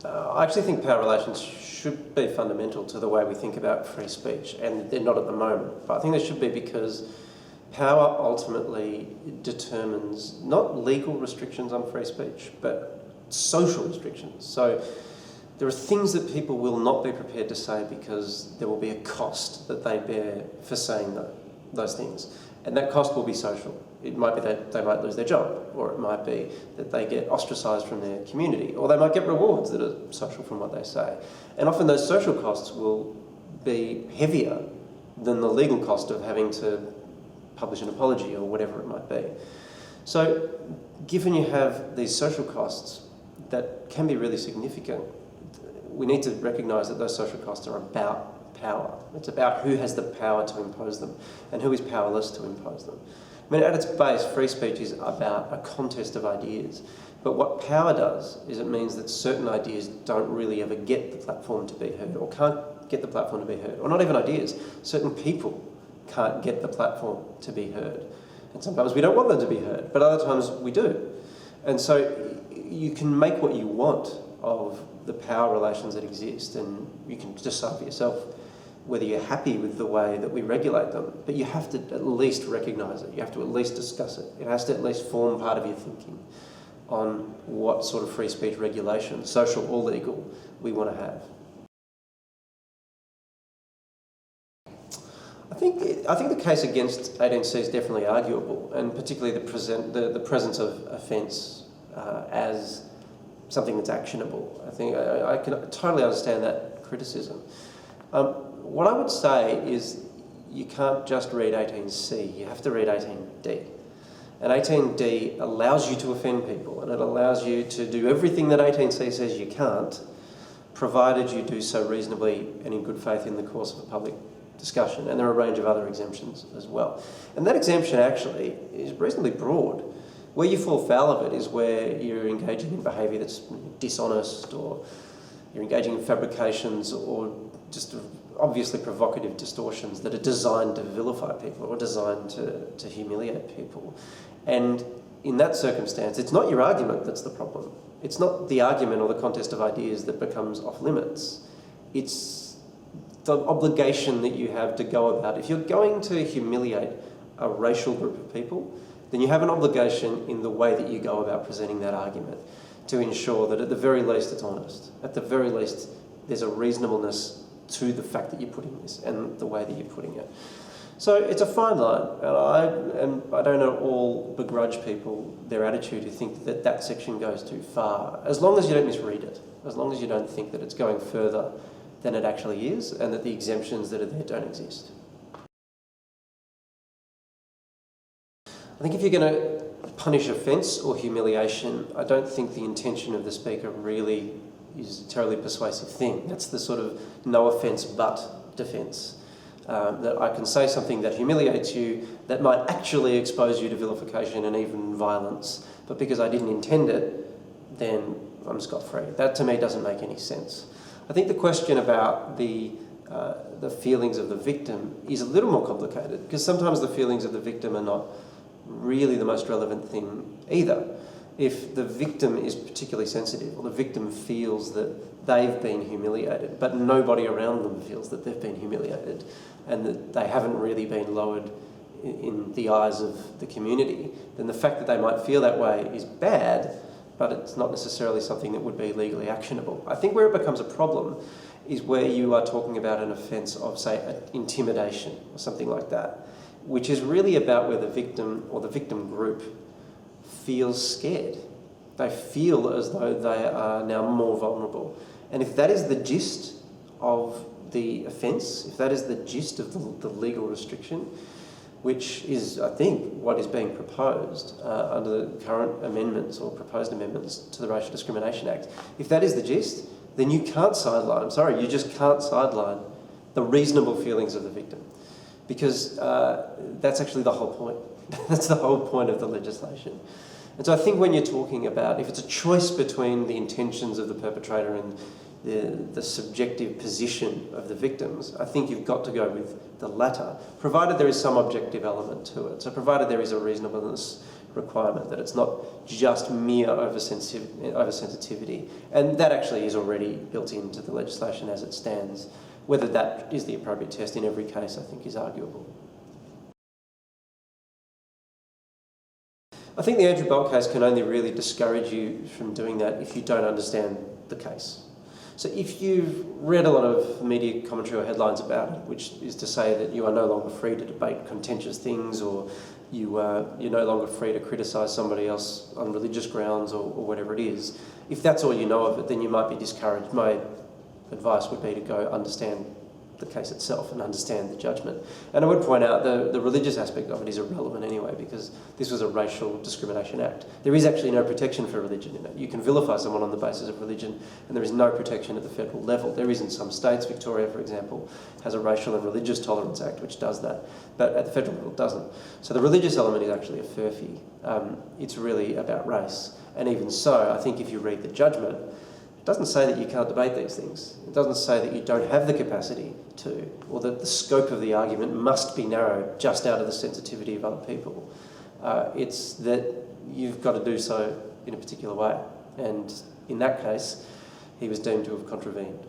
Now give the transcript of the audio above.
I actually think power relations should be fundamental to the way we think about free speech, and they're not at the moment. But I think they should be because power ultimately determines not legal restrictions on free speech, but social restrictions. So there are things that people will not be prepared to say because there will be a cost that they bear for saying those things. And that cost will be social. It might be that they might lose their job, or it might be that they get ostracised from their community, or they might get rewards that are social from what they say. And often those social costs will be heavier than the legal cost of having to publish an apology or whatever it might be. So given you have these social costs that can be really significant, we need to recognise that those social costs are about power. It's about who has the power to impose them and who is powerless to impose them. I mean, at its base, free speech is about a contest of ideas. But what power does is it means that certain ideas don't really ever get the platform to be heard, or can't get the platform to be heard. Or not even ideas, certain people can't get the platform to be heard. And sometimes we don't want them to be heard, but other times we do. And so you can make what you want of the power relations that exist, and you can decide for yourself whether you're happy with the way that we regulate them, but you have to at least recognise it. You have to at least discuss it. It has to at least form part of your thinking on what sort of free speech regulation, social or legal, we want to have. I think the case against 18C is definitely arguable, and particularly the presence of offence as something that's actionable. I think I can totally understand that criticism. What I would say is you can't just read 18C, you have to read 18D. And 18D allows you to offend people, and it allows you to do everything that 18C says you can't, provided you do so reasonably and in good faith in the course of a public discussion. And there are a range of other exemptions as well. And that exemption actually is reasonably broad. Where you fall foul of it is where you're engaging in behaviour that's dishonest, or you're engaging in fabrications, or just obviously provocative distortions that are designed to vilify people or designed to humiliate people. And in that circumstance, it's not your argument that's the problem. It's not the argument or the contest of ideas that becomes off limits. It's the obligation that you have to go about. If you're going to humiliate a racial group of people, then you have an obligation in the way that you go about presenting that argument to ensure that at the very least it's honest. At the very least, there's a reasonableness to the fact that you're putting this and the way that you're putting it. So it's a fine line, and I don't at all begrudge people their attitude who think that that section goes too far, as long as you don't misread it, as long as you don't think that it's going further than it actually is, and that the exemptions that are there don't exist. I think if you're going to punish offence or humiliation, I don't think the intention of the speaker really is a terribly persuasive thing. That's the sort of no offence but defence. That I can say something that humiliates you that might actually expose you to vilification and even violence, but because I didn't intend it, then I'm scot-free. That to me doesn't make any sense. I think the question about the feelings of the victim is a little more complicated, because sometimes the feelings of the victim are not really the most relevant thing either. If the victim is particularly sensitive, or the victim feels that they've been humiliated, but nobody around them feels that they've been humiliated, and that they haven't really been lowered in the eyes of the community, then the fact that they might feel that way is bad, but it's not necessarily something that would be legally actionable. I think where it becomes a problem is where you are talking about an offence of, say, intimidation or something like that, which is really about where the victim or the victim group feels scared. They feel as though they are now more vulnerable. And if that is the gist of the offence, if that is the gist of the legal restriction, which is, I think, what is being proposed under the current amendments or proposed amendments to the Racial Discrimination Act, if that is the gist, then you can't sideline, you just can't sideline the reasonable feelings of the victim. Because that's actually the whole point. That's the whole point of the legislation. And so I think when you're talking about, if it's a choice between the intentions of the perpetrator and the subjective position of the victims, I think you've got to go with the latter, provided there is some objective element to it. So provided there is a reasonableness requirement, that it's not just mere oversensitivity. And that actually is already built into the legislation as it stands. Whether that is the appropriate test in every case, I think, is arguable. I think the Andrew Bolt case can only really discourage you from doing that if you don't understand the case. So if you've read a lot of media commentary or headlines about it, which is to say that you are no longer free to debate contentious things, or you're no longer free to criticise somebody else on religious grounds or whatever it is, if that's all you know of it, then you might be discouraged. My advice would be to go understand the case itself and understand the judgment. And I would point out the religious aspect of it is irrelevant anyway, because this was a Racial Discrimination Act. There is actually no protection for religion in it. You can vilify someone on the basis of religion, and there is no protection at the federal level. There is in some states. Victoria, for example, has a Racial and Religious Tolerance Act which does that, but at the federal level it doesn't. So the religious element is actually a furphy. It's really about race. And even so, I think if you read the judgment, it doesn't say that you can't debate these things. It doesn't say that you don't have the capacity to, or that the scope of the argument must be narrowed just out of the sensitivity of other people. It's that you've got to do so in a particular way. And in that case, he was deemed to have contravened.